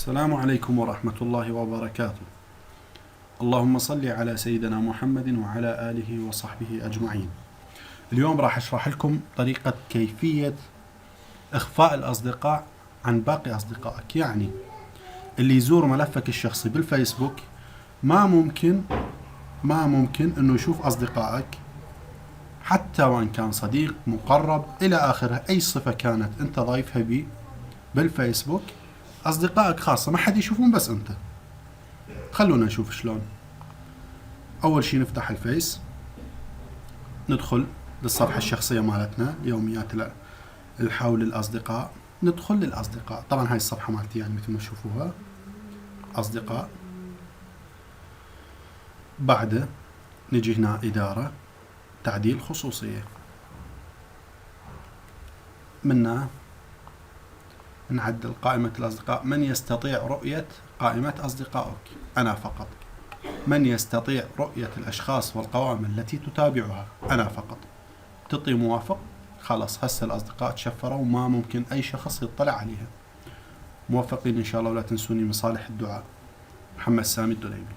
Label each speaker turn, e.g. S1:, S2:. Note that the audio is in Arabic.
S1: السلام عليكم ورحمة الله وبركاته. اللهم صل على سيدنا محمد وعلى آله وصحبه أجمعين. اليوم راح أشرح لكم طريقة كيفية إخفاء الأصدقاء عن باقي أصدقائك. يعني اللي يزور ملفك الشخصي بالفيسبوك ما ممكن أنه يشوف أصدقائك، حتى وإن كان صديق مقرب إلى آخره، أي صفة كانت أنت ضايفها بي بالفيسبوك، أصدقائك خاصة ما حد يشوفون بس أنت. خلونا نشوف شلون. أول شي نفتح الفيس، ندخل للصفحة الشخصية مالتنا يوميات الحول الأصدقاء. ندخل للأصدقاء، طبعا هاي الصفحة مالتي يعني مثل ما تشوفوها أصدقاء. بعد نجي هنا إدارة، تعديل خصوصية، منا نعدل قائمة الأصدقاء. من يستطيع رؤية قائمة أصدقائك؟ أنا فقط. من يستطيع رؤية الأشخاص والقوائم التي تتابعها؟ أنا فقط. تعطي موافق، خلاص هسه الأصدقاء تشفروا وما ممكن أي شخص يطلع عليها. موفقين إن شاء الله، ولا تنسوني من صالح الدعاء. محمد سامي الدليمي.